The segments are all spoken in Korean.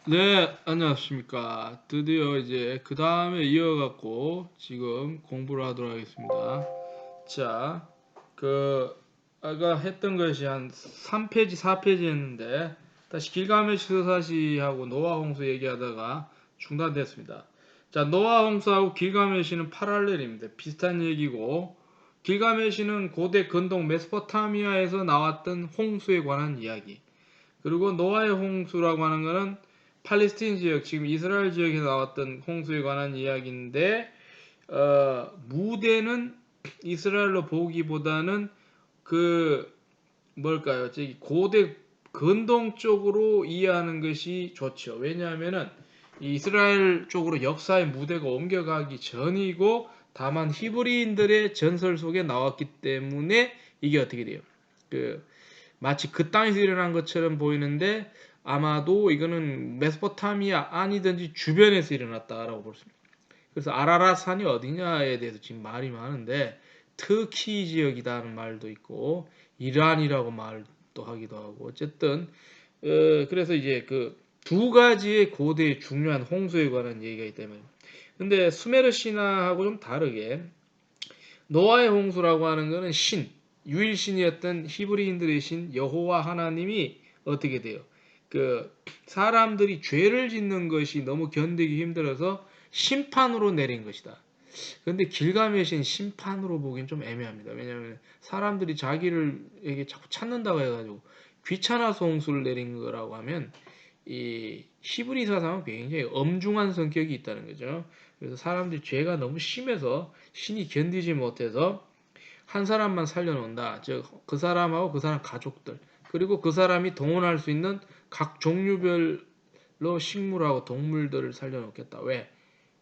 네, 안녕하십니까. 드디어 이제 그 다음에 이어갖고 지금 공부를 하도록 하겠습니다. 자, 그 아까 했던 것이 한 3페이지, 4페이지 했는데 다시 길가메시 서사시하고 노아 홍수 얘기하다가 중단됐습니다. 자, 노아 홍수하고 길가메시는 파랄렐입니다. 비슷한 얘기고 길가메시는 고대 근동 메소포타미아에서 나왔던 홍수에 관한 이야기. 그리고 노아의 홍수라고 하는 것은 팔레스틴 지역, 지금 이스라엘 지역에서 나왔던 홍수에 관한 이야기인데 무대는 이스라엘로 보기보다는 그 뭘까요? 저기 고대 근동 쪽으로 이해하는 것이 좋죠. 왜냐하면은 이스라엘 쪽으로 역사의 무대가 옮겨가기 전이고 다만 히브리인들의 전설 속에 나왔기 때문에 이게 어떻게 돼요? 그 마치 그 땅에서 일어난 것처럼 보이는데 아마도 이거는 메소포타미아 아니든지 주변에서 일어났다라고 볼 수 있습니다. 그래서 아라라산이 어디냐에 대해서 지금 말이 많은데 터키 지역이라는 말도 있고 이란이라고 말도 하기도 하고 어쨌든 그래서 이제 그 두 가지의 고대의 중요한 홍수에 관한 얘기가 있기 때문에 근데 수메르 신화하고 좀 다르게 노아의 홍수라고 하는 것은 신, 유일신이었던 히브리인들의 신 여호와 하나님이 어떻게 돼요? 그 사람들이 죄를 짓는 것이 너무 견디기 힘들어서 심판으로 내린 것이다. 그런데 길가메시는 심판으로 보기엔 좀 애매합니다. 왜냐하면 사람들이 자기를 자꾸 찾는다고 해가지고 귀찮아서 홍수를 내린 거라고 하면 이 히브리 사상은 굉장히 엄중한 성격이 있다는 거죠. 그래서 사람들이 죄가 너무 심해서 신이 견디지 못해서 한 사람만 살려놓는다. 즉 그 사람하고 그 사람 가족들 그리고 그 사람이 동원할 수 있는 각 종류별로 식물하고 동물들을 살려놓겠다. 왜?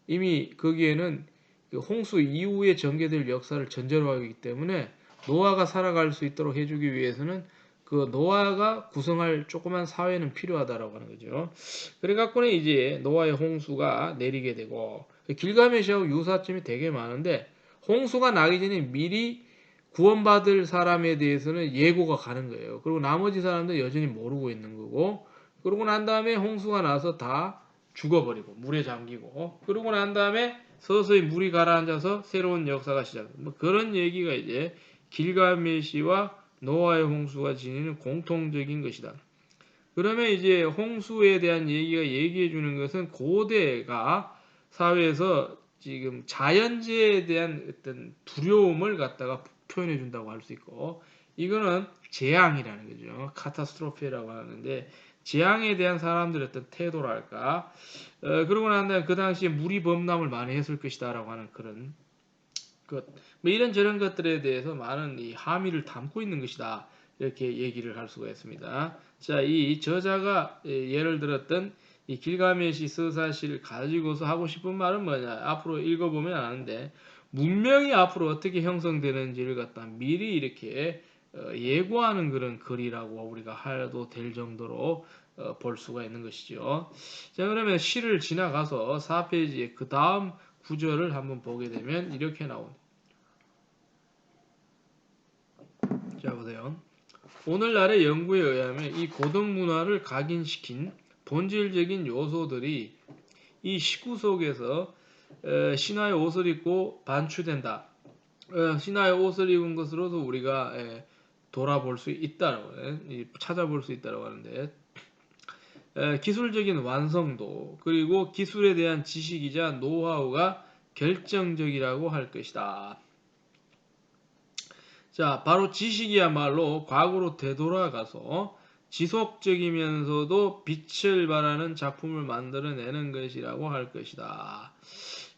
이미 거기에는 그 홍수 이후에 전개될 역사를 전제로 하기 때문에 노아가 살아갈 수 있도록 해주기 위해서는 그 노아가 구성할 조그만 사회는 필요하다라고 하는 거죠. 그래갖고는 이제 노아의 홍수가 내리게 되고 길가메시하고 유사점이 되게 많은데 홍수가 나기 전에 미리 구원받을 사람에 대해서는 예고가 가는 거예요. 그리고 나머지 사람들은 여전히 모르고 있는 거고 그러고 난 다음에 홍수가 나서 다 죽어버리고 물에 잠기고 그러고 난 다음에 서서히 물이 가라앉아서 새로운 역사가 시작됩니다. 뭐 그런 얘기가 이제 길가메시와 노아의 홍수가 지니는 공통적인 것이다. 그러면 이제 홍수에 대한 얘기가 얘기해 주는 것은 고대가 사회에서 지금 자연재해에 대한 어떤 두려움을 갖다가 표현해 준다고 할 수 있고 이거는 재앙이라는 거죠. 카타스트로페라고 하는데 재앙에 대한 사람들의 어떤 태도랄까 그러고 난 다음에 그 당시에 물이 범람을 많이 했을 것이다라고 하는 그런 것, 뭐 이런저런 것들에 대해서 많은 이 함의를 담고 있는 것이다. 이렇게 얘기를 할 수가 있습니다. 자, 이 저자가 예를 들었던 이 길가메시 서사시를 가지고서 하고 싶은 말은 뭐냐? 앞으로 읽어보면 아는데 문명이 앞으로 어떻게 형성되는지를 갖다 미리 이렇게 예고하는 그런 글이라고 우리가 해도 될 정도로 볼 수가 있는 것이죠. 자, 그러면 시를 지나가서 4페이지의 그 다음 구절을 한번 보게 되면 이렇게 나옵니다. 자, 보세요. 오늘날의 연구에 의하면 이 고등 문화를 각인시킨 본질적인 요소들이 이 식구 속에서 신화의 옷을 입고 반추된다. 신화의 옷을 입은 것으로도 우리가 돌아볼 수 있다라고 찾아볼 수 있다라고 하는데 기술적인 완성도 그리고 기술에 대한 지식이자 노하우가 결정적이라고 할 것이다. 자, 바로 지식이야말로 과거로 되돌아가서 지속적이면서도 빛을 발하는 작품을 만들어내는 것이라고 할 것이다.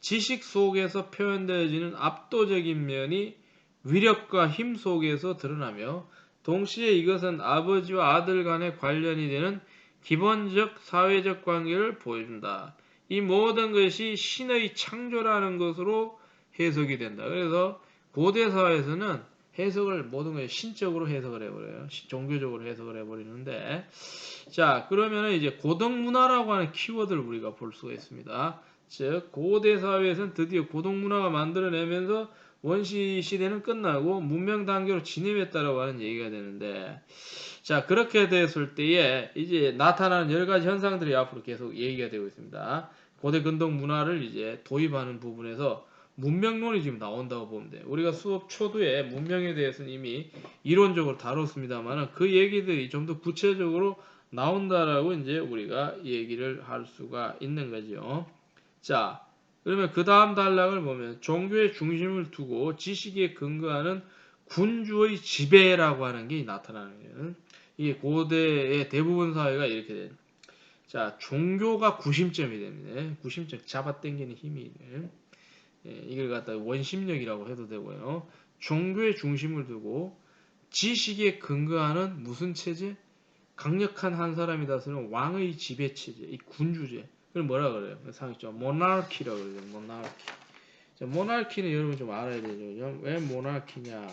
지식 속에서 표현되어지는 압도적인 면이 위력과 힘 속에서 드러나며 동시에 이것은 아버지와 아들 간의 관련이 되는 기본적 사회적 관계를 보여준다. 이 모든 것이 신의 창조라는 것으로 해석이 된다. 그래서 고대 사회에서는 해석을 모든 걸 신적으로 해석을 해버려요. 종교적으로 해석을 해버리는데 자 그러면은 이제 고등 문화라고 하는 키워드를 우리가 볼 수가 있습니다. 즉 고대 사회에서는 드디어 고등 문화가 만들어내면서 원시 시대는 끝나고 문명 단계로 진입했다라고 하는 얘기가 되는데 자, 그렇게 됐을 때에 이제 나타나는 여러 가지 현상들이 앞으로 계속 얘기가 되고 있습니다. 고대 근동 문화를 이제 도입하는 부분에서 문명론이 지금 나온다고 보면 돼요. 우리가 수업 초두에 문명에 대해서는 이미 이론적으로 다뤘습니다만 그 얘기들이 좀 더 구체적으로 나온다라고 이제 우리가 얘기를 할 수가 있는 거죠. 자, 그러면 그 다음 단락을 보면 종교의 중심을 두고 지식에 근거하는 군주의 지배라고 하는 게 나타나는 거예요. 이게 고대의 대부분 사회가 이렇게 돼요. 자, 종교가 구심점이 됩니다. 구심점, 잡아당기는 힘이 있네. 예, 이걸 갖다가 원심력이라고 해도 되고요. 종교의 중심을 두고 지식에 근거하는 무슨 체제? 강력한 한 사람이 다스리는 왕의 지배 체제, 이 군주제. 그걸 뭐라 그래요? 상했죠. 모나키라고 그래요. 모나키. 자, 모나키는 여러분 좀 알아야 되죠. 왜 모나키냐?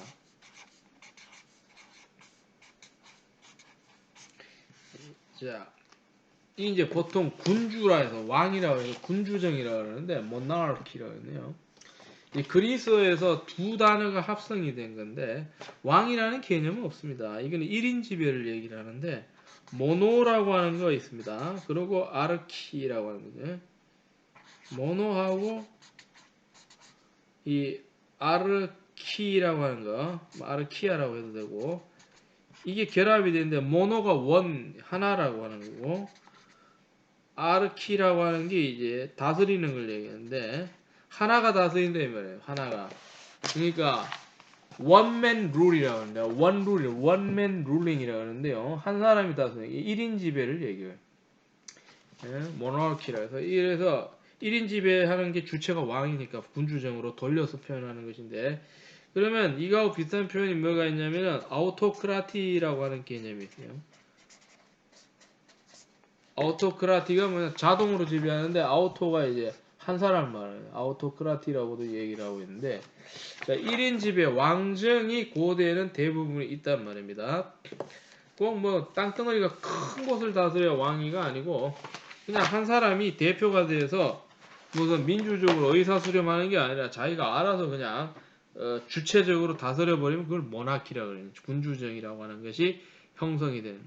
자, 이 이제 보통 군주라 해서 왕이라고 해서 군주정이라고 그러는데 모나키라고 하네요. 이 그리스어에서 두 단어가 합성이 된 건데 왕이라는 개념은 없습니다. 이거는 1인 지배를 얘기를 하는데 모노라고 하는 거 있습니다. 그리고 아르키라고 하는 거죠. 모노하고 이 아르키라고 하는 거, 아르키아라고 해도 되고 이게 결합이 되는데 모노가 원 하나라고 하는 거고 아르키라고 하는 게 이제 다스리는 걸 얘기하는데 하나가 다스린다 이 말이에요. 하나가. 그러니까 원맨 룰이라고 하는데 원룰이 원맨 룰링이라고 하는데요. 한 사람이 다스리는 1인 지배를 얘기해요. 모나키라 해서 이래서 1인 지배하는 게 주체가 왕이니까 군주정으로 돌려서 표현하는 것인데 그러면 이거하고 비슷한 표현이 뭐가 있냐면은 아우토크라티라고 하는 개념이 있어요. 아우토크라티가 뭐냐 자동으로 지배하는데 아우토가 이제 한 사람 말이에요. 아우토크라티라고도 얘기를 하고 있는데 자, 1인 지배 왕정이 고대에는 대부분 있단 말입니다. 꼭 뭐 땅덩어리가 큰 곳을 다스려야 왕이가 아니고 그냥 한 사람이 대표가 돼서 무슨 민주적으로 의사수렴하는 게 아니라 자기가 알아서 그냥 주체적으로 다스려 버리면 그걸 모나키라고 그래요. 군주정이라고 하는 것이 형성이 되는.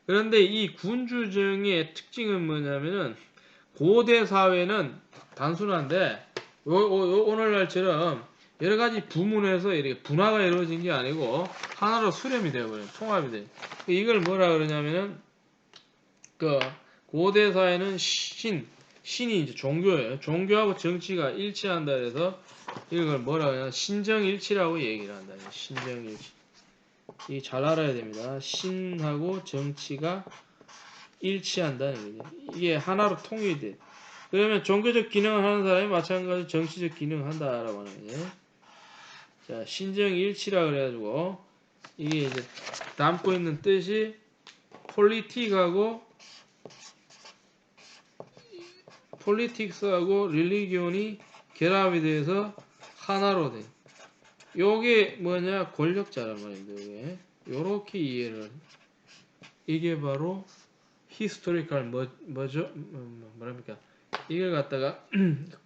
그런데 이 군주정의 특징은 뭐냐면은 고대 사회는 단순한데 오늘날처럼 여러 가지 부문에서 이렇게 분화가 이루어진 게 아니고 하나로 수렴이 되어버려요. 통합이 돼요. 이걸 뭐라 그러냐면은 그 고대 사회는 신이 이제 종교예요. 종교하고 정치가 일치한다 해서 이걸 뭐라 그러냐 신정일치라고 얘기를 한다. 신정일치. 이게 잘 알아야 됩니다. 신하고 정치가 일치한다는 거죠. 이게 하나로 통일이 돼. 그러면 종교적 기능을 하는 사람이 마찬가지로 정치적 기능을 한다라고 하는 거죠. 자, 신정일치라 그래가지고 이게 이제 담고 있는 뜻이 폴리틱스하고 릴리기온이 결합이 돼서 하나로 돼. 요게 뭐냐 권력자란 말입니다. 요게 요렇게 이해를 이게 바로 히스토리컬 뭐죠? 뭐랍니까? 이걸 갖다가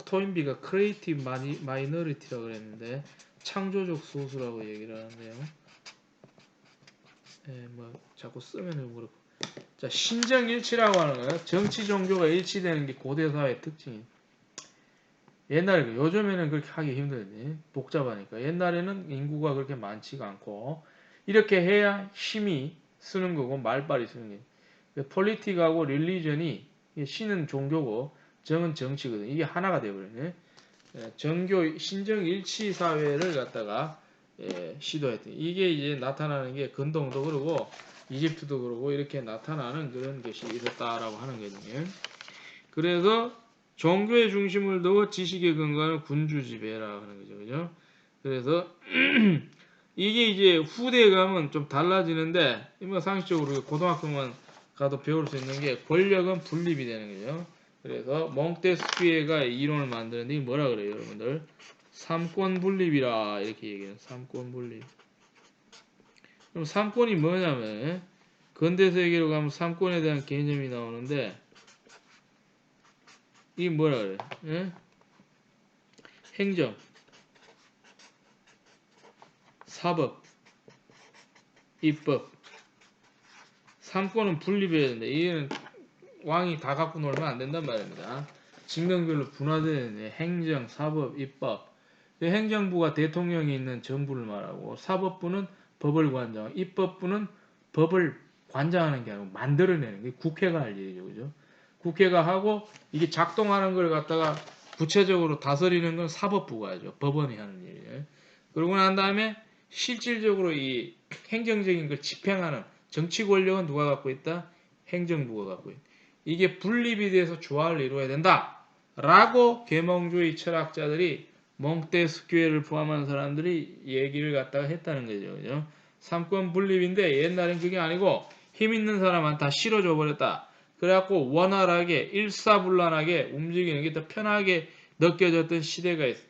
토인비가 크리에이티브 마이너리티라고 그랬는데 창조적 소수라고 얘기를 하는데요. 예, 뭐 자꾸 쓰면은 그렇고. 자, 신정일치라고 하는 거예요. 정치 종교가 일치되는 게 고대 사회의 특징이에요. 옛날에 요즘에는 그렇게 하기 힘들지. 복잡하니까. 옛날에는 인구가 그렇게 많지가 않고 이렇게 해야 힘이 쓰는 거고 말빨이 쓰는 게. 폴리틱하고 릴리전이 신은 종교고 정은 정치거든. 이게 하나가 되어버리네. 정교 신정일치 사회를 갖다가 시도했던. 이게 이제 나타나는 게 근동도 그러고 이집트도 그러고 이렇게 나타나는 그런 것이 있었다라고 하는 거거든요. 그래서 종교의 중심을 두고 지식에 근거하는 군주 지배라고 하는 거죠. 그죠? 그래서 이게 이제 후대에 가면 좀 달라지는데 뭐 상식적으로 고등학교만 가도 배울 수 있는 게 권력은 분립이 되는 거죠. 그래서 몽테스키에가 이론을 만드는데 뭐라 그래요, 여러분들? 삼권 분립이라 이렇게 얘기해요. 삼권 분립. 그럼 삼권이 뭐냐면 근대 세계로 가면 삼권에 대한 개념이 나오는데 이게 뭐라 그래? 예? 행정, 사법, 입법, 삼권은 분립해야 된다. 이는 왕이 다 갖고 놀면 안 된단 말입니다. 직능별로 분화되는 행정, 사법, 입법. 행정부가 대통령이 있는 정부를 말하고 사법부는 법을 관장, 입법부는 법을 관장하는 게 아니고 만들어내는 게 국회가 할 일이죠. 그죠? 국회가 하고 이게 작동하는 걸 갖다가 구체적으로 다스리는 건 사법부가 하죠. 법원이 하는 일이에요. 그러고 난 다음에 실질적으로 이 행정적인 걸 집행하는 정치 권력은 누가 갖고 있다? 행정부가 갖고 있다. 이게 분립이 돼서 조화를 이루어야 된다. 라고 계몽주의 철학자들이 몽테스큐에를 포함한 사람들이 얘기를 갖다가 했다는 거죠. 그죠? 삼권 분립인데 옛날엔 그게 아니고 힘 있는 사람은 다 실어줘 버렸다. 그래갖고 원활하게 일사불란하게 움직이는 게 더 편하게 느껴졌던 시대가 있어.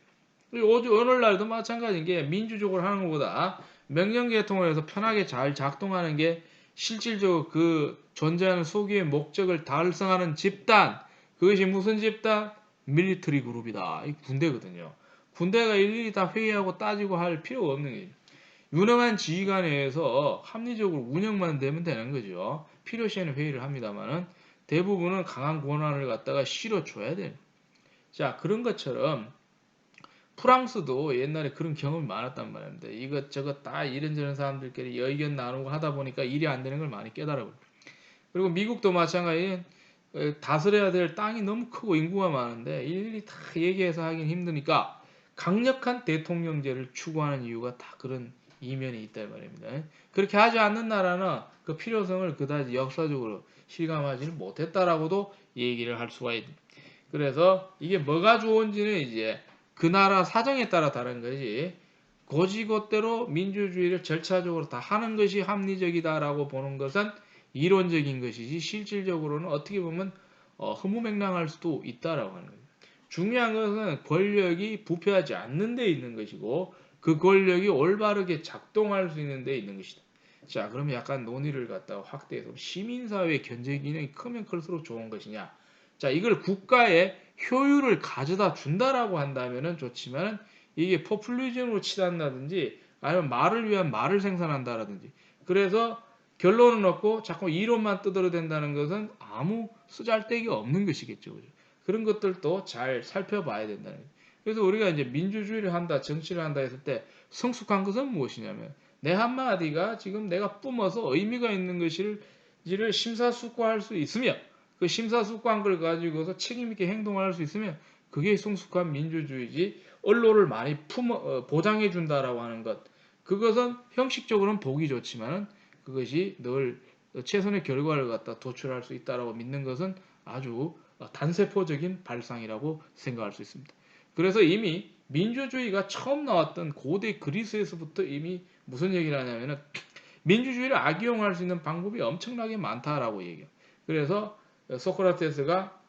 오늘날도 마찬가지인 게 민주적으로 하는 것보다 명령계통을 해서 편하게 잘 작동하는 게 실질적으로 그 존재하는 소기의 목적을 달성하는 집단, 그것이 무슨 집단? 밀리터리 그룹이다. 이 군대거든요. 군대가 일일이 다 회의하고 따지고 할 필요가 없는 거예요. 유능한 지휘관에서 합리적으로 운영만 되면 되는 거죠. 필요시에는 회의를 합니다만은 대부분은 강한 권한을 갖다가 실어줘야 돼요. 자, 그런 것처럼 프랑스도 옛날에 그런 경험이 많았단 말입니다. 이것저것 다 이런저런 사람들끼리 의견 나누고 하다 보니까 일이 안 되는 걸 많이 깨달아요. 그리고 미국도 마찬가지 다스려야 될 땅이 너무 크고 인구가 많은데 일일이 다 얘기해서 하긴 힘드니까 강력한 대통령제를 추구하는 이유가 다 그런 이면이 있다 말입니다. 그렇게 하지 않는 나라는 그 필요성을 그다지 역사적으로 실감하지는 못했다라고도 얘기를 할 수가 있다. 그래서 이게 뭐가 좋은지는 이제 그 나라 사정에 따라 다른 거지. 고지고대로 민주주의를 절차적으로 다 하는 것이 합리적이다라고 보는 것은 이론적인 것이지 실질적으로는 어떻게 보면 허무맹랑할 수도 있다라고 하는 거예요. 중요한 것은 권력이 부패하지 않는 데 있는 것이고 그 권력이 올바르게 작동할 수 있는 데 있는 것이다. 자, 그러면 약간 논의를 갖다가 확대해서 시민사회의 견제 기능이 크면 클수록 좋은 것이냐. 자, 이걸 국가의 효율을 가져다 준다라고 한다면은 좋지만 이게 포퓰리즘으로 치닫는다든지 아니면 말을 위한 말을 생산한다라든지 그래서 결론은 없고 자꾸 이론만 떠들어댄다는 것은 아무 쓰잘데기 없는 것이겠죠. 그죠? 그런 것들도 잘 살펴봐야 된다는 거죠. 그래서 우리가 이제 민주주의를 한다, 정치를 한다 했을 때 성숙한 것은 무엇이냐면 내 한마디가 지금 내가 뿜어서 의미가 있는 것을 심사숙고할 수 있으며 그 심사숙고한 걸 가지고서 책임있게 행동할 수 있으면 그게 성숙한 민주주의지 언론을 많이 보장해 준다라고 하는 것 그것은 형식적으로는 보기 좋지만은 그것이 늘 최선의 결과를 갖다 도출할 수 있다라고 믿는 것은 아주 단세포적인 발상이라고 생각할 수 있습니다. 그래서 이미 민주주의가 처음 나왔던 고대 그리스에서부터 이미 무슨 얘기를 하냐면은 민주주의를 악용할 수 있는 방법이 엄청나게 많다라고 얘기해요. 그래서 소크라테스가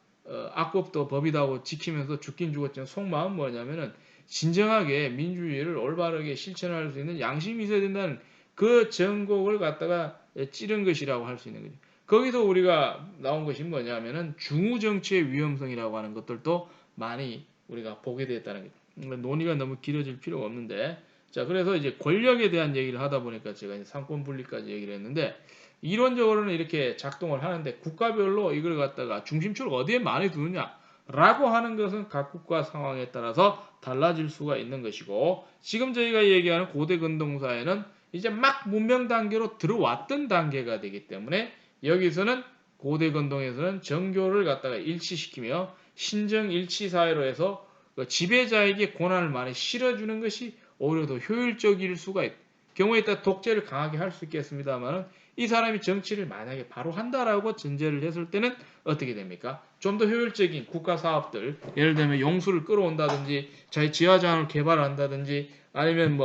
악법도 법이다고 지키면서 죽긴 죽었지만 속마음 뭐냐면은 진정하게 민주주의를 올바르게 실천할 수 있는 양심이 있어야 된다는 그 전곡을 갖다가 찌른 것이라고 할 수 있는 거죠. 거기서 우리가 나온 것이 뭐냐면은 중우 정치의 위험성이라고 하는 것들도 많이 우리가 보게 됐다는 거죠. 논의가 너무 길어질 필요가 없는데 자 그래서 이제 권력에 대한 얘기를 하다 보니까 제가 이제 상권 분리까지 얘기를 했는데 이론적으로는 이렇게 작동을 하는데 국가별로 이걸 갖다가 중심축을 어디에 많이 두느냐라고 하는 것은 각 국가 상황에 따라서 달라질 수가 있는 것이고 지금 저희가 얘기하는 고대 근동사회는 이제 막 문명 단계로 들어왔던 단계가 되기 때문에 여기서는 고대 근동에서는 정교를 갖다가 일치시키며 신정 일치 사회로 해서 지배자에게 권한을 많이 실어주는 것이 오히려 더 효율적일 수가 있다. 경우에 따라 독재를 강하게 할 수 있겠습니다만 이 사람이 정치를 만약에 바로 한다라고 전제를 했을 때는 어떻게 됩니까? 좀 더 효율적인 국가 사업들 예를 들면 용수를 끌어온다든지 자기 지하자원을 개발한다든지 아니면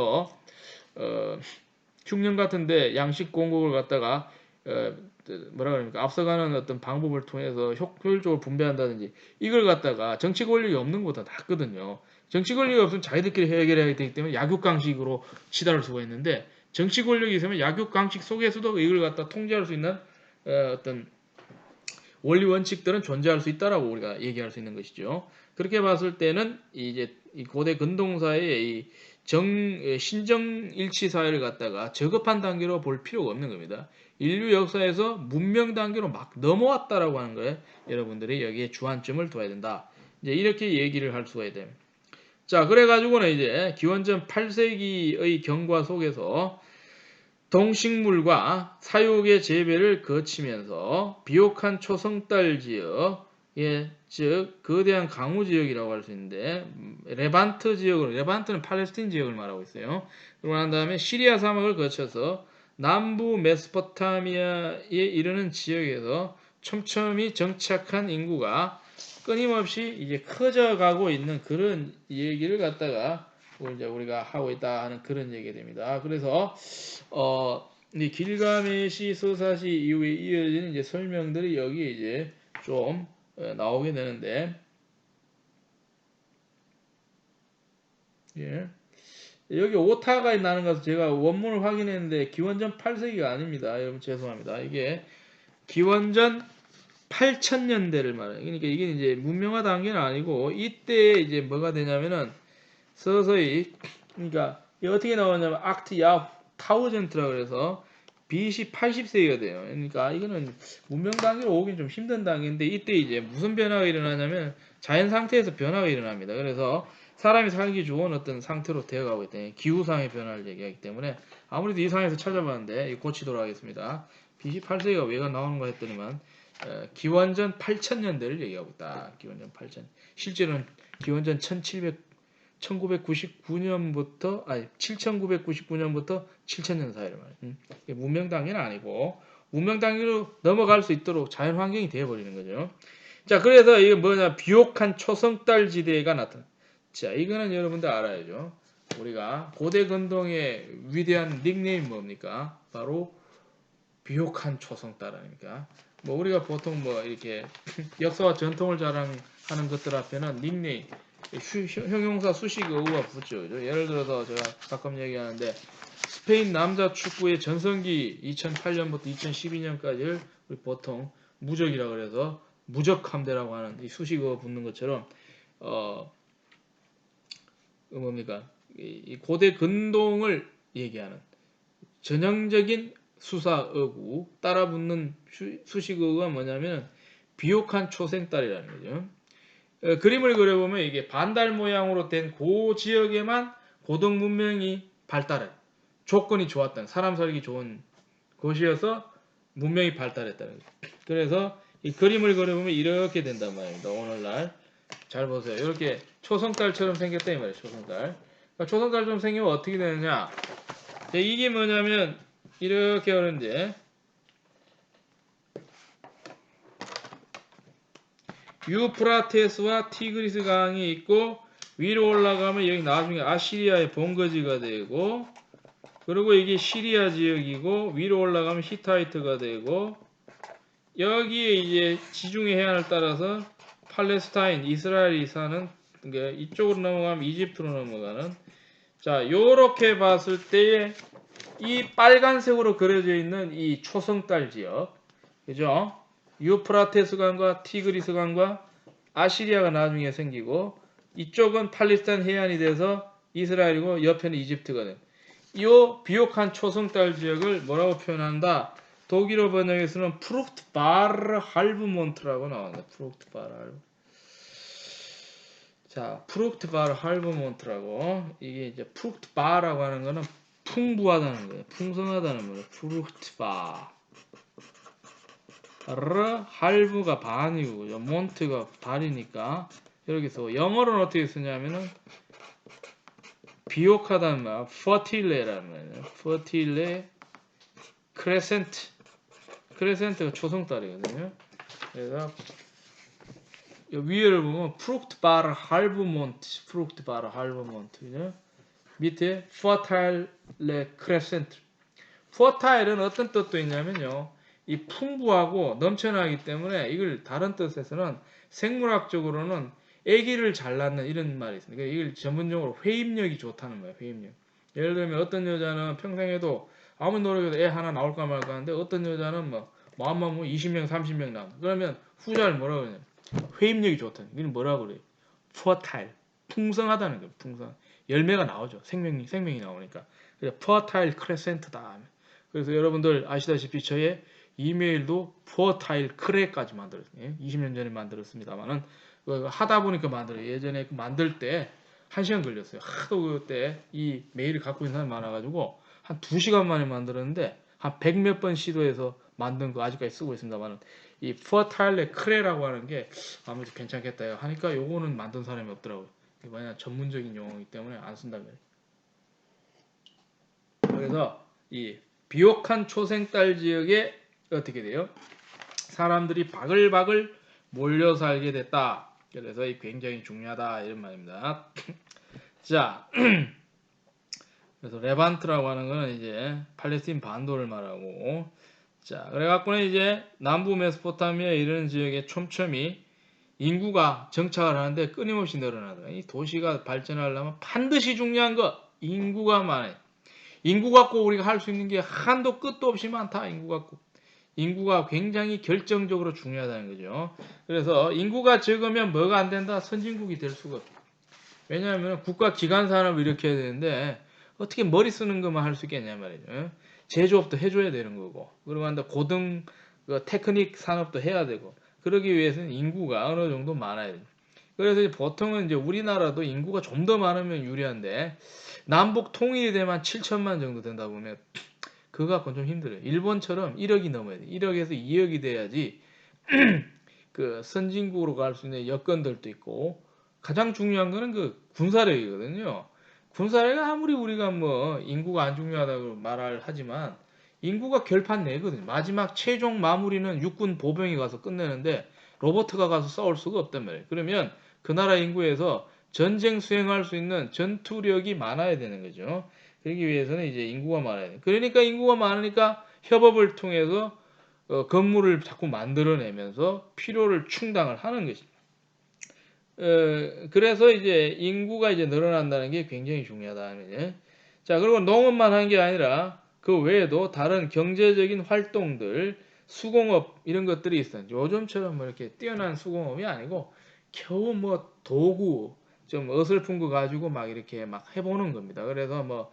흉년 같은데 양식 공급을 갖다가 뭐라 그럽니까 앞서가는 어떤 방법을 통해서 효율적으로 분배한다든지 이걸 갖다가 정치 권력이 없는 것보다 낫거든요. 정치 권력이 없으면 자기들끼리 해결해야 되기 때문에 약육강식으로 치달을 수가 있는데 정치 권력이 있으면 약육강식 속에서도 이걸 갖다 통제할 수 있는 어떤 원리 원칙들은 존재할 수 있다라고 우리가 얘기할 수 있는 것이죠. 그렇게 봤을 때는 이제 이 고대 근동사의 이 신정일치 사회를 갖다가 저급한 단계로 볼 필요가 없는 겁니다. 인류 역사에서 문명 단계로 막 넘어왔다라고 하는 거예요. 여러분들이 여기에 주안점을 둬야 된다. 이제 이렇게 얘기를 할 수가 있대요. 자, 그래가지고는 이제 기원전 8세기의 경과 속에서 동식물과 사육의 재배를 거치면서 비옥한 초성달 지역, 예, 즉 거대한 강우 지역이라고 할 수 있는데 레반트 지역으로, 레반트는 팔레스틴 지역을 말하고 있어요. 그러고 난 다음에 시리아 사막을 거쳐서 남부 메소포타미아에 이르는 지역에서 촘촘히 정착한 인구가 끊임없이 이제 커져가고 있는 그런 얘기를 갖다가 이제 우리가 하고 있다 하는 그런 얘기가 됩니다. 그래서 이 길가메시 서사시 이후에 이어지는 이제 설명들이 여기 이제 좀 나오게 되는데, 예. 여기 오타가 나는 것은 제가 원문을 확인했는데 기원전 8세기가 아닙니다. 여러분 죄송합니다. 이게 기원전 8000년대를 말해요. 그러니까 이게 이제 문명화 단계는 아니고 이때 이제 뭐가 되냐면은 서서히, 그러니까 어떻게 나오냐면 악트 야 타우젠트라고 해서 BC 80세기가 돼요. 그러니까 이거는 문명 단계로 오긴 좀 힘든 단계인데 이때 이제 무슨 변화가 일어나냐면 자연 상태에서 변화가 일어납니다. 그래서 사람이 살기 좋은 어떤 상태로 되어가고 있다. 기후상의 변화를 얘기하기 때문에 아무래도 이 상에서 찾아봤는데 고치도록 하겠습니다. BC 8세기가 왜가 나오는 거 했더니만 기원전 8000년대를 얘기하고 있다. 기원전 8000. 실제로는 기원전 1999년부터 7999년부터 7000년 사이를 말이에요. 문명 단계는 아니고 문명 단계로 넘어갈 수 있도록 자연 환경이 되어 버리는 거죠. 자, 그래서 이게 뭐냐? 비옥한 초성달 지대가 나타나. 자, 이거는 여러분들 알아야죠. 우리가 고대 근동의 위대한 닉네임 뭡니까? 바로 비옥한 초성달 아닙니까? 뭐 우리가 보통 뭐 이렇게 역사와 전통을 자랑하는 것들 앞에는 닉네임, 형용사 수식 어구가 붙죠. 그죠? 예를 들어서 제가 가끔 얘기하는데 스페인 남자 축구의 전성기 2008년부터 2012년까지를 우리 보통 무적이라 그래서 무적함대라고 하는 이 수식어가 붙는 것처럼 뭡니까? 이 고대 근동을 얘기하는 전형적인 수사어구 따라 붙는 수식어가 뭐냐면 비옥한 초생달이라는 거죠. 그림을 그려보면 이게 반달 모양으로 된 그 지역에만 고등 문명이 발달해 조건이 좋았던 사람 살기 좋은 곳이어서 문명이 발달했다는 거죠. 그래서 이 그림을 그려보면 이렇게 된단 말입니다. 오늘날 잘 보세요. 이렇게 초성달처럼 생겼다 이 말이에요. 초성달. 그러니까 초성달처럼 생기면 어떻게 되느냐? 이게 뭐냐면 이렇게 하는데 유프라테스와 티그리스 강이 있고 위로 올라가면 여기 나중에 아시리아의 본거지가 되고, 그리고 이게 시리아 지역이고 위로 올라가면 히타이트가 되고, 여기에 이제 지중해 해안을 따라서 팔레스타인 이스라엘이 사는, 그러니까 이쪽으로 넘어가면 이집트로 넘어가는, 자 요렇게 봤을 때에 이 빨간색으로 그려져 있는 이 초성달 지역, 그죠? 유프라테스 강과 티그리스 강과 아시리아가 나중에 생기고 이쪽은 팔레스타인 해안이 돼서 이스라엘이고 옆에는 이집트가 돼. 이 비옥한 초성달 지역을 뭐라고 표현한다? 독일어 번역에서는 프룩트바르 할브몬트라고 나옵니다. 프룩트바르 할브. 자, 프룩트바르 할브몬트라고, 이게 이제 프룩트바라고 하는 거는 풍부하다는 거예요. 풍성하다는 거예요. 프룩트바. 르 할브가 반이고 몬트가 달이니까 이렇게 써. 영어로는 어떻게 쓰냐면은 비옥하다는 말, fertile라는 말이에요. fertile crescent. 크레센트가 초성달이거든요. 그래서 위에를 보면 프룩트바르 할브몬트, 프룩트바르 할브몬트, 그죠? 밑에 fertile crescent. fertile은 어떤 뜻도 있냐면요. 이 풍부하고 넘쳐나기 때문에 이걸 다른 뜻에서는 생물학적으로는 아기를 잘 낳는 이런 말이 있습니다. 그러니까 이걸 전문용어로 회입력이 좋다는 거예요. 회입력. 예를 들면 어떤 여자는 평생에도 아무리 노력해도 애 하나 나올까 말까 하는데 어떤 여자는 뭐 마음만 뭐 20명 30명 나온다. 그러면 후자를 뭐라고 그러냐? 회입력이 좋다는 거예요. 이건 뭐라고 그래요? fertile. 풍성하다는 거예요. 풍성. 열매가 나오죠. 생명이 나오니까. 그래서 fertile crescent다. 그래서 여러분들 아시다시피 저의 이메일도 푸어타일 크랙까지 만들었어요. 20년 전에 만들었습니다만은 하다 보니까 만들어요. 예전에 만들 때 1시간 걸렸어요. 하도 그때 이 메일을 갖고 있는 사람이 많아가지고 한 2시간 만에 만들었는데 한 100몇 번 시도해서 만든 거 아직까지 쓰고 있습니다만은 이 푸어타일의 크랙이라고 하는 게 아무래도 괜찮겠다 하니까 요거는 만든 사람이 없더라고요. 뭐냐 전문적인 용어이기 때문에 안 쓴다고 해요. 그래서 이 비옥한 초생딸 지역에 어떻게 돼요? 사람들이 바글바글 몰려 살게 됐다. 그래서 이 굉장히 중요하다 이런 말입니다. 자, 그래서 레반트라고 하는 거는 이제 팔레스틴 반도를 말하고, 자, 그래갖고는 이제 남부 메소포타미아 이런 지역에 촘촘히 인구가 정착을 하는데 끊임없이 늘어나더라. 이 도시가 발전하려면 반드시 중요한 거 인구가 많아요. 인구 갖고 우리가 할 수 있는 게 한도 끝도 없이 많다. 인구 갖고. 인구가 굉장히 결정적으로 중요하다는 거죠. 그래서 인구가 적으면 뭐가 안 된다? 선진국이 될 수가 없다. 왜냐하면 국가 기관 산업을 일으켜야 되는데 어떻게 머리 쓰는 것만 할 수 있겠냐 말이죠. 제조업도 해줘야 되는 거고 그리고 한다 고등 테크닉 산업도 해야 되고 그러기 위해서는 인구가 어느 정도 많아야 돼요. 그래서 보통은 이제 우리나라도 인구가 좀 더 많으면 유리한데 남북 통일이 되면 7천만 정도 된다 보면 그거 갖고는 좀 힘들어요. 일본처럼 1억이 넘어야 돼. 1억에서 2억이 돼야지 그 선진국으로 갈 수 있는 여건들도 있고 가장 중요한 거는 그 군사력이거든요. 군사력이 아무리 우리가 뭐 인구가 안 중요하다고 말을 하지만 인구가 결판 내거든요. 마지막 최종 마무리는 육군 보병이 가서 끝내는데 로버트가 가서 싸울 수가 없단 말이에요. 그러면 그 나라 인구에서 전쟁 수행할 수 있는 전투력이 많아야 되는 거죠. 그러기 위해서는 이제 인구가 많아야 돼. 그러니까 인구가 많으니까 협업을 통해서 건물을 자꾸 만들어내면서 필요를 충당을 하는 것입니다. 그래서 이제 인구가 이제 늘어난다는 게 굉장히 중요하다. 자, 그리고 농업만 한 게 아니라 그 외에도 다른 경제적인 활동들, 수공업 이런 것들이 있어요. 요즘처럼 뭐 이렇게 뛰어난 수공업이 아니고 겨우 뭐 도구 좀 어설픈 거 가지고 막 이렇게 막 해보는 겁니다. 그래서 뭐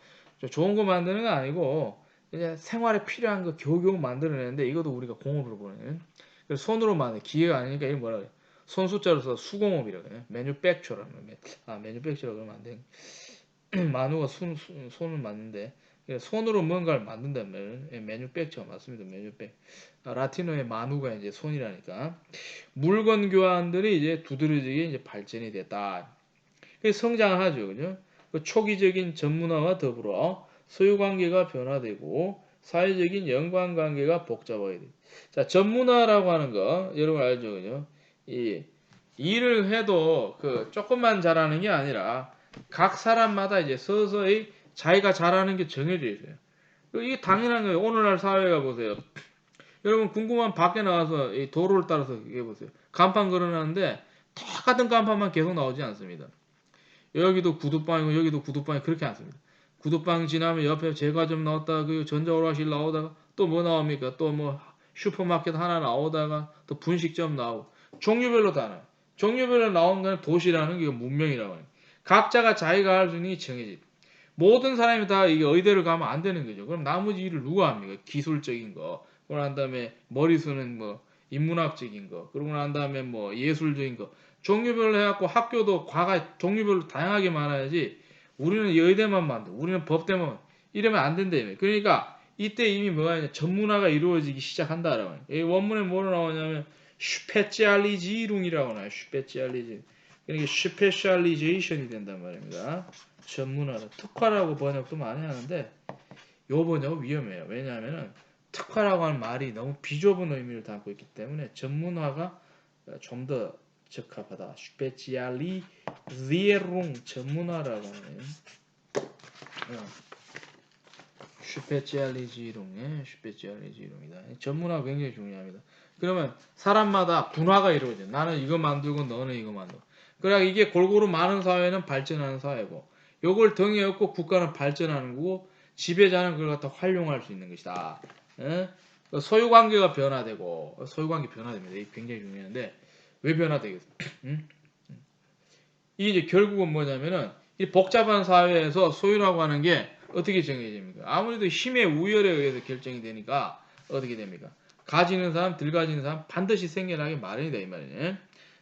좋은 거 만드는 건 아니고 이제 생활에 필요한 거 겨우겨우 만들어내는데 이것도 우리가 공업으로 보는. 그래서 손으로 만든 기계가 아니니까 이게 뭐라 그래? 손숫자로 써 수공업이라고 해요. 매뉴팩처라는 매뉴팩처라고 그러면 안 돼. 만우가 손을 맞는데 손으로 뭔가를 만든다면 매뉴팩처 맞습니다. 매뉴팩. 라틴어의 만우가 이제 손이라니까. 물건 교환들이 이제 두드러지게 이제 발전이 됐다. 성장을 하죠. 그죠? 그 초기적인 전문화와 더불어 소유 관계가 변화되고 사회적인 연관 관계가 복잡하게 돼. 자, 전문화라고 하는 거 여러분 알죠? 그죠? 이 일을 해도 그 조금만 잘하는 게 아니라 각 사람마다 이제 서서히 자기가 잘하는 게 정해져 있어요. 이게 당연한 거예요. 오늘날 사회가 보세요. 여러분 궁금한 밖에 나와서 이 도로를 따라서 해보세요. 간판 걸어놨는데 똑같은 간판만 계속 나오지 않습니다. 여기도 구두방이고 여기도 구두방이 그렇게 않습니다. 구두방 지나면 옆에 제과점 나왔다가 그 전자오락실 나오다가 또 뭐 나옵니까? 또 뭐 슈퍼마켓 하나 나오다가 또 분식점 나오고 종류별로 다 나와요. 종류별로 나온 건 도시라는 게 문명이라고 해요. 각자가 자기가 할 수 있는 게 정해져. 모든 사람이 다 이게 의대를 가면 안 되는 거죠. 그럼 나머지 일을 누가 합니까? 기술적인 거. 그러고 난 다음에 머리 쓰는 뭐 인문학적인 거. 그러고 난 다음에 뭐 예술적인 거. 종류별로 해갖고 학교도 과가 종류별로 다양하게 많아야지 우리는 의대만 만들고 우리는 법대만 이러면 안 된다. 그러니까 이때 이미 뭐가 있냐 전문화가 이루어지기 시작한다라고 해요. 이 원문에 뭐로 나오냐면 슈페циализирung이라고 나와요. 슈페циализing. 그러니까 슈페셜리제이션이 된단 말입니다. 전문화로 특화라고 번역도 많이 하는데 요 번역은 위험해요. 왜냐하면 특화라고 하는 말이 너무 비좁은 의미를 담고 있기 때문에 전문화가 좀 더 적합하다. 슈페циализирung 전문화라고 하는 슈페циализирung이다. 전문화가 굉장히 중요합니다. 그러면 사람마다 분화가 이루어져요. 나는 이거 만들고 너는 이거 만들고. 그래야 이게 골고루 많은 사회는 발전하는 사회고 요걸 덩이 얻고 국가는 발전하는 거고 지배자는 그걸 갖다 활용할 수 있는 것이다. 소유관계가 변화되고 소유관계 변화됩니다. 이게 굉장히 중요한데 왜 변화되겠어요? 이게 이제 결국은 뭐냐면은 이 복잡한 사회에서 소유라고 하는 게 어떻게 정해집니까? 아무래도 힘의 우열에 의해서 결정이 되니까 어떻게 됩니까? 가지는 사람, 덜 가지는 사람 반드시 생겨나게 마련이다 이 말이에요.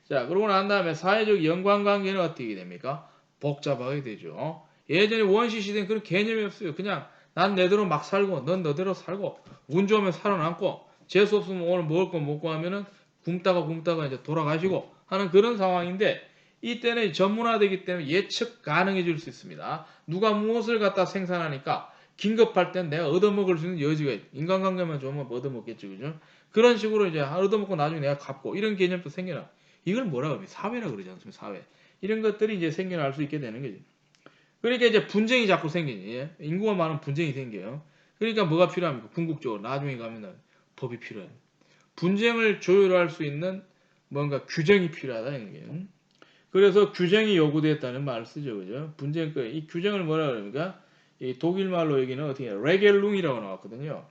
자, 그러고 난 다음에 사회적 연관관계는 어떻게 됩니까? 복잡하게 되죠. 예전에 원시 시대는 그런 개념이 없어요. 그냥 난 내대로 막 살고 넌 너대로 살고 운 좋으면 살아남고 재수 없으면 오늘 먹을 거 먹고 하면은 굶다가 이제 돌아가시고 하는 그런 상황인데 이때는 전문화되기 때문에 예측 가능해질 수 있습니다. 누가 무엇을 갖다 생산하니까 긴급할 땐 내가 얻어먹을 수 있는 여지가 있다. 인간관계만 좋으면 얻어먹겠죠, 그죠? 그런 식으로 이제 얻어먹고 나중에 내가 갚고 이런 개념도 생겨나. 이걸 뭐라고 하면 사회라 그러지 않습니까? 사회. 이런 것들이 이제 생겨날 수 있게 되는 거죠. 그러니까 이제 분쟁이 자꾸 생기지. 예? 인구가 많으면 분쟁이 생겨요. 그러니까 뭐가 필요합니까? 궁극적으로 나중에 가면은 법이 필요해요. 분쟁을 조율할 수 있는 뭔가 규정이 필요하다 이런 게. 그래서 규정이 요구됐다는 말을 쓰죠, 그죠? 분쟁 이 규정을 뭐라 그럽니까? 이 독일 말로 여기는 어떻게 해요? 레겔룽이라고 나왔거든요.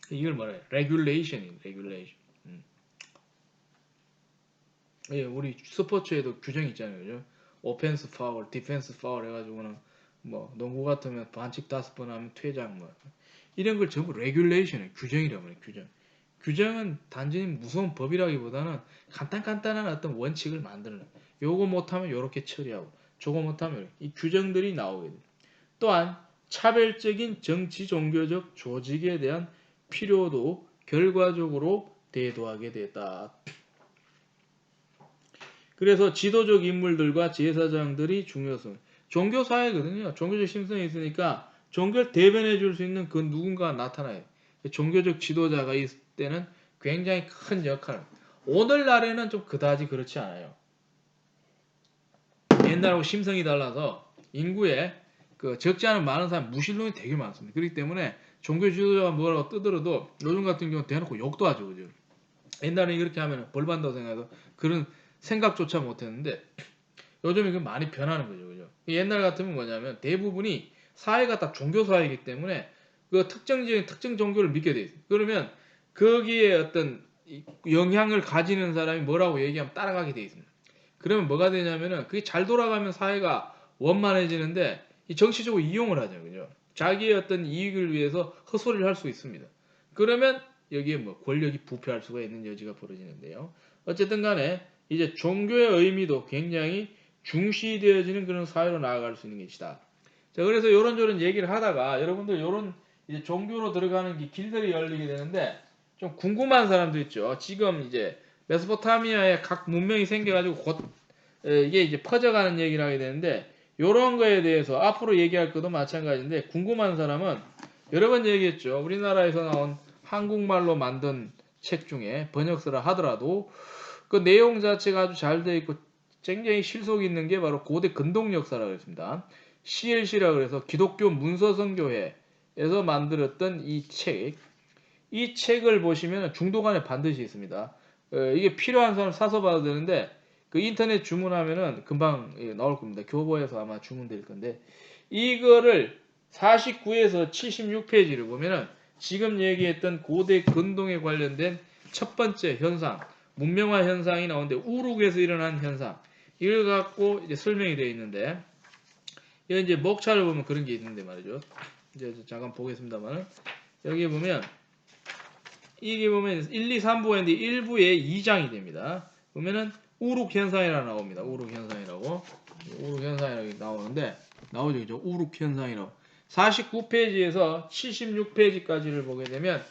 이걸 뭐라 해요? 레귤레이션이에요, 레귤레이션. 예, 우리 스포츠에도 규정 있잖아요, 그죠? 오펜스 파울, 디펜스 파울 해가지고는 뭐 농구 같으면 반칙 5번 하면 퇴장 뭐 이런 걸 전부 레귤레이션이에요, 규정이라고 해요, 규정. 규정은 단순히 무서운 법이라기보다는 간단한 어떤 원칙을 만드는 거예요. 요거 못하면 요렇게 처리하고 저거 못하면 이렇게. 이 규정들이 나오게 돼요. 또한 차별적인 정치 종교적 조직에 대한 필요도 결과적으로 대두하게 됐다. 그래서 지도적 인물들과 제사장들이 중요성. 종교사회거든요. 종교적 심성이 있으니까 종교를 대변해 줄 수 있는 그 누군가가 나타나요. 종교적 지도자가 있을 때는 굉장히 큰 역할. 오늘날에는 좀 그다지 그렇지 않아요. 옛날하고 심성이 달라서 인구에 그 적지 않은 많은 사람 무신론이 되게 많습니다. 그렇기 때문에 종교 지도자가 뭐라고 뜨더라도 요즘 같은 경우는 대놓고 욕도 하죠. 그죠? 옛날에 이렇게 하면 벌 받는다고 생각해서 그런 생각조차 못했는데 요즘 이게 많이 변하는 거죠. 그죠? 옛날 같으면 뭐냐면 대부분이 사회가 다 종교 사회이기 때문에 그 특정 종교를 믿게 돼 있어요. 그러면 거기에 어떤 영향을 가지는 사람이 뭐라고 얘기하면 따라가게 돼 있습니다. 그러면 뭐가 되냐면은 그게 잘 돌아가면 사회가 원만해지는데 이 정치적으로 이용을 하죠. 그죠? 자기의 어떤 이익을 위해서 헛소리를 할 수 있습니다. 그러면 여기에 뭐 권력이 부패할 수가 있는 여지가 벌어지는데요. 어쨌든 간에 이제 종교의 의미도 굉장히 중시되어지는 그런 사회로 나아갈 수 있는 것이다. 자, 그래서 요런저런 얘기를 하다가 여러분들 요런 이제 종교로 들어가는 길들이 열리게 되는데 좀 궁금한 사람도 있죠. 지금 이제 메소포타미아에 각 문명이 생겨가지고 곧 이게 이제 퍼져가는 얘기를 하게 되는데 요런 거에 대해서 앞으로 얘기할 것도 마찬가지인데 궁금한 사람은 여러 번 얘기했죠. 우리나라에서 나온 한국말로 만든 책 중에 번역서라 하더라도 그 내용 자체가 아주 잘 되어 있고 굉장히 실속 있는 게 바로 고대 근동 역사라고 했습니다. CLC라고 해서 기독교 문서선교회에서 만들었던 이 책. 이 책을 보시면 중도간에 반드시 있습니다. 이게 필요한 사람 사서 봐도 되는데 그 인터넷 주문하면은 금방 나올 겁니다. 교보에서 아마 주문될 건데 이거를 49에서 76페이지를 보면은 지금 얘기했던 고대 근동에 관련된 첫 번째 현상, 문명화 현상이 나오는데 우룩에서 일어난 현상 이걸 갖고 이제 설명이 되어 있는데 여기 이제 목차를 보면 그런 게 있는데 말이죠. 이제 잠깐 보겠습니다만 여기 보면 이게 보면 1, 2, 3부가 있는데 1부에 2장이 됩니다. 보면은 우룩 현상이라고 나옵니다. 우룩 현상이라고. 우룩 현상이라고 나오는데 나오죠. 그죠? 우룩 현상이라고. 49페이지에서 76페이지까지를 보게 되면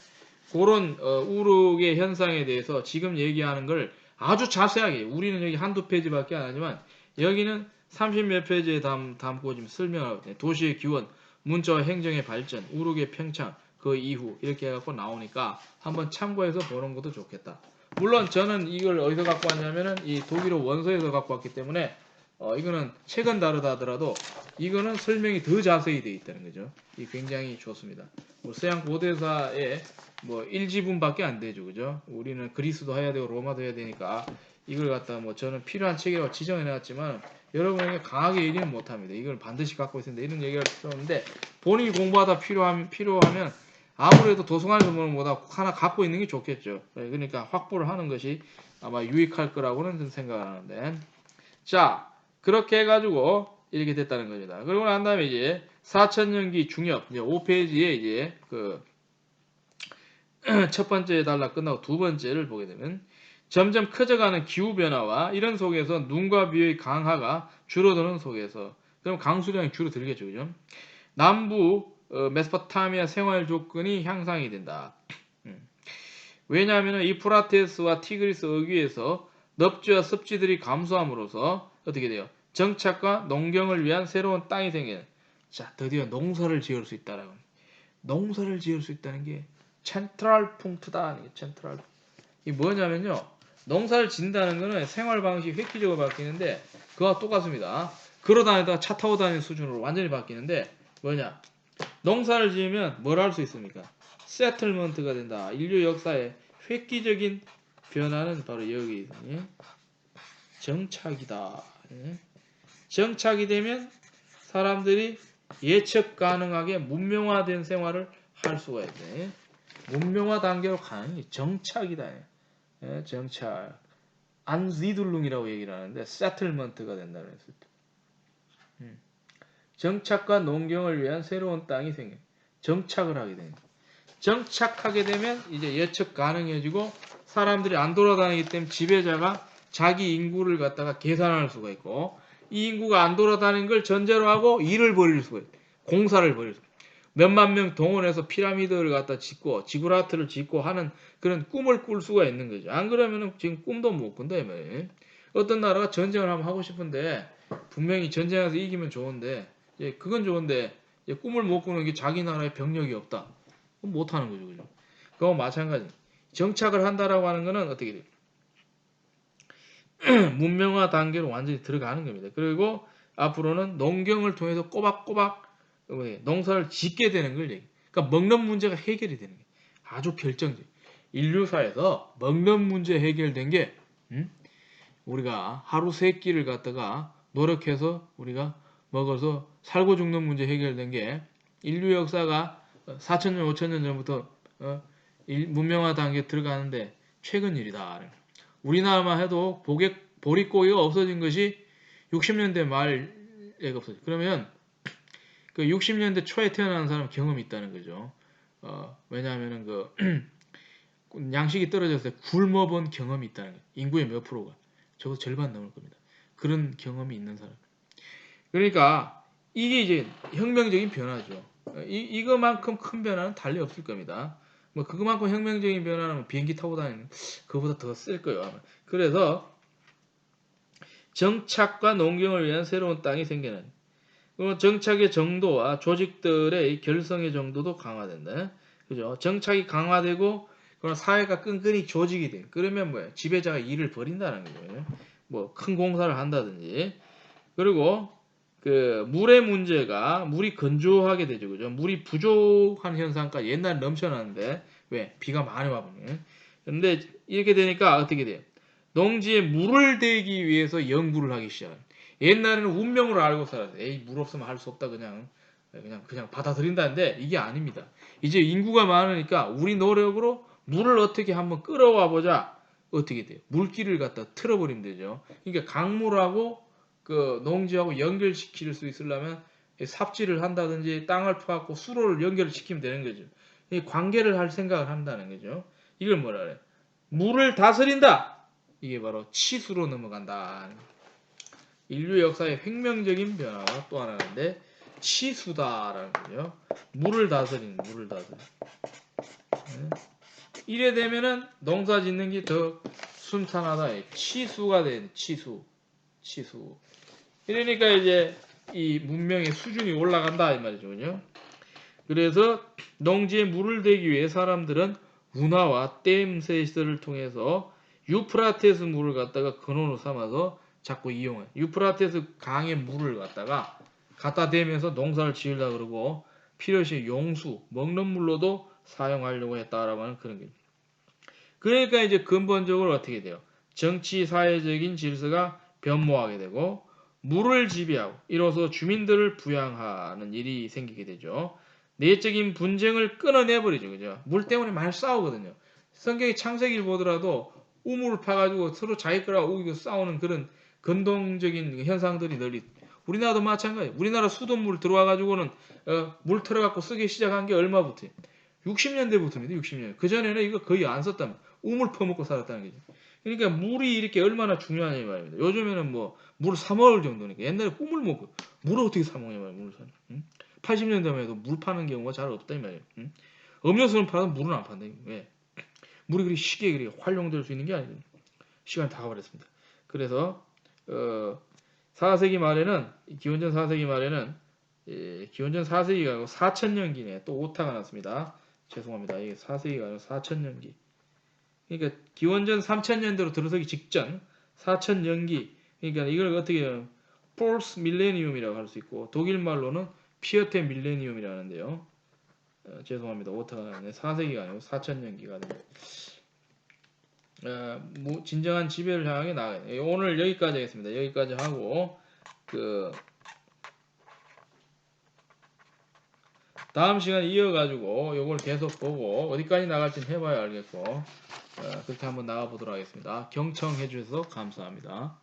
그런 우룩의 현상에 대해서 지금 얘기하는 걸 아주 자세하게 우리는 여기 한두 페이지밖에 안 하지만 여기는 30몇 페이지에 담고 지금 설명하고 있어요. 도시의 기원, 문자와 행정의 발전, 우룩의 평창, 그 이후 이렇게 해갖고 나오니까 한번 참고해서 보는 것도 좋겠다. 물론 저는 이걸 어디서 갖고 왔냐면은 이 독일어 원서에서 갖고 왔기 때문에 이거는 책은 다르다 하더라도 이거는 설명이 더 자세히 되어 있다는 거죠. 이 굉장히 좋습니다. 뭐 서양 고대사에 뭐 1지분밖에 안 되죠. 그죠? 우리는 그리스도 해야 되고 로마도 해야 되니까 이걸 갖다 뭐 저는 필요한 책이라고 지정해 놨지만 여러분에게 강하게 얘기는 못 합니다. 이걸 반드시 갖고 있습니다. 이런 얘기할 필요 없는데 본인이 공부하다 필요하면 아무래도 도서관에서 보는 것보다 하나 갖고 있는 게 좋겠죠. 그러니까 확보를 하는 것이 아마 유익할 거라고는 생각을 하는데 자 그렇게 해가지고 이렇게 됐다는 겁니다. 그러고 난 다음에 이제 4천년기 중엽 이제 5페이지에 이제 그 첫 번째 단락 끝나고 두 번째를 보게 되면 점점 커져가는 기후 변화와 이런 속에서 눈과 비의 강하가 줄어드는 속에서 그럼 강수량이 줄어들겠죠, 그죠? 남부 메소포타미아 생활 조건이 향상이 된다. 왜냐하면 이 프라테스와 티그리스 어귀에서 넙지와 습지들이 감소함으로써 어떻게 돼요? 정착과 농경을 위한 새로운 땅이 생겨요. 자, 드디어 농사를 지을 수 있다라고. 농사를 지을 수 있다는 게 센트럴 punk트다. 센트럴. 이 뭐냐면요. 농사를 짓는다는 거는 생활 방식이 획기적으로 바뀌는데 그거와 똑같습니다. 걸어 다니다가 차 타고 다니는 수준으로 완전히 바뀌는데 뭐냐? 농사를 지으면 뭘 할 수 있습니까? 세틀먼트가 된다. 인류 역사의 획기적인 변화는 바로 여기 정착이다. 정착이 되면 사람들이 예측 가능하게 문명화된 생활을 할 수가 있대. 문명화 단계로 가는 게 정착이다. 정착. 안지둘룽이라고 얘기를 하는데 세틀먼트가 된다는 했을 때. 정착과 농경을 위한 새로운 땅이 생겨. 정착을 하게 됩니다. 정착하게 되면 이제 예측 가능해지고 사람들이 안 돌아다니기 때문에 지배자가 자기 인구를 갖다가 계산할 수가 있고 이 인구가 안 돌아다니는 걸 전제로 하고 일을 벌일 수가 있고 공사를 벌일 수가 있고 몇만 명 동원해서 피라미드를 갖다 짓고 지구라트를 짓고 하는 그런 꿈을 꿀 수가 있는 거죠. 안 그러면은 지금 꿈도 못 꾼다 이 말이에요. 어떤 나라가 전쟁을 한번 하고 싶은데 분명히 전쟁에서 이기면 좋은데 그건 좋은데 꿈을 못 꾸는 게 자기 나라에 병력이 없다. 못 하는 거죠. 그죠? 그거 마찬가지. 정착을 한다라고 하는 거는 어떻게 돼요? 문명화 단계로 완전히 들어가는 겁니다. 그리고 앞으로는 농경을 통해서 꼬박꼬박 농사를 짓게 되는 걸 얘기해요. 그러니까 먹는 문제가 해결이 되는 거예요. 아주 결정적. 인류사에서 먹는 문제 해결된 게 우리가 하루 세 끼를 갖다가 노력해서 우리가 먹어서 살고 죽는 문제 해결된 게 인류 역사가 4천년 5천년 전부터 문명화 단계에 들어가는데 최근 일이다. 우리나라만 해도 보릿고기가 없어진 것이 60년대 말에 없어져. 그러면 그 60년대 초에 태어난 사람 경험이 있다는 거죠. 왜냐하면은 그 양식이 떨어졌을 때 굶어본 경험이 있다는 거예요. 인구의 몇 프로가. 적어도 절반 넘을 겁니다. 그런 경험이 있는 사람. 그러니까 이게 이제 혁명적인 변화죠. 이거만큼 큰 변화는 달리 없을 겁니다. 뭐 그거만큼 혁명적인 변화는 비행기 타고 다니는 그거보다 더 쓸 거예요. 그래서 정착과 농경을 위한 새로운 땅이 생겨난 정착의 정도와 조직들의 결성의 정도도 강화된다. 그죠? 정착이 강화되고 그런 사회가 끈끈이 조직이 돼. 그러면 뭐야? 지배자가 일을 벌인다는 거예요. 뭐 큰 공사를 한다든지. 그리고 그 물의 문제가 물이 건조하게 되죠. 그죠? 물이 부족한 현상까지 옛날에 넘쳐나는데 왜? 비가 많이 와버리네. 근데 이렇게 되니까 어떻게 돼요? 농지에 물을 대기 위해서 연구를 하기 시작해요. 옛날에는 운명으로 알고 살았어요. 에이, 물 없으면 할 수 없다. 그냥 받아들인다는데 이게 아닙니다. 이제 인구가 많으니까 우리 노력으로 물을 어떻게 한번 끌어와 보자. 어떻게 돼요? 물길을 갖다 틀어버리면 되죠. 그러니까 강물하고 그 농지하고 연결시킬 수 있으려면 삽질을 한다든지 땅을 파갖고 수로를 연결시키면 되는 거죠. 이 관계를 할 생각을 한다는 거죠. 이걸 뭐라 그래? 물을 다스린다. 이게 바로 치수로 넘어간다. 인류 역사의 혁명적인 변화가 또 하나인데 치수다라는 거죠. 물을 다스리는. 이래 되면은 농사 짓는 게 더 순탄하다. 치수가 된 치수. 이러니까 이제 이 문명의 수준이 올라간다 이 말이죠. 그죠? 그래서 농지에 물을 대기 위해 사람들은 운하와 댐 세시들을 통해서 유프라테스 물을 갖다가 근원으로 삼아서 자꾸 이용해. 유프라테스 강의 물을 갖다 대면서 농사를 지으려고 그러고 필요시 용수, 먹는 물로도 사용하려고 했다라고 하는 그런 게. 그러니까 이제 근본적으로 어떻게 돼요? 정치, 사회적인 질서가 변모하게 되고 물을 지배하고 이로써 주민들을 부양하는 일이 생기게 되죠. 내적인 분쟁을 끊어내버리죠. 그죠? 물 때문에 많이 싸우거든요. 성경의 창세기를 보더라도 우물을 파가지고 서로 자기 거라고 우기고 싸우는 그런 근동적인 현상들이 널리 우리나라도 마찬가지. 우리나라 수돗물 들어와 가지고는 물 틀어 갖고 쓰기 시작한 게 얼마부터? 60년대부터입니다. 60년. 그 전에는 이거 거의 안 썼단 말이에요. 우물 퍼먹고 살았다는 거죠. 그러니까 물이 이렇게 얼마나 중요하냐 이 말입니다. 요즘에는 뭐 물 사 먹을 정도니까 옛날에 꿈을 먹고 물을 어떻게 사 먹냐 말이에요. 물을 사. 80년대만 해도 물 파는 경우가 잘 없다 이 말이에요. 음료수는 팔아도 물은 안 판다. 왜? 물이 그리 쉽게 그리 활용될 수 있는 게 아니거든요. 시간이 다 가버렸습니다. 그래서 4세기 말에는 기원전 4세기 말에는 기원전 4세기가 아니고 4천년기네. 또 오타가 났습니다. 죄송합니다. 이게 4세기가 아니고 4천년기. 그러니까 기원전 3000년대로 들어서기 직전 4천년기. 그러니까 이걸 어떻게 해요? Fourth Millennium이라고 할 수 있고 독일 말로는 피어테 밀레니움이라는데요. 죄송합니다. 오타가 나네. 4세기가 아니고 4천년기가 됩니다. 진정한 지배를 향해 나가요. 오늘 여기까지 하겠습니다. 여기까지 하고 다음 시간 이어가지고 이걸 계속 보고 어디까지 나갈지는 해봐야 알겠고 그렇게 한번 나가보도록 하겠습니다. 경청해 주셔서 감사합니다.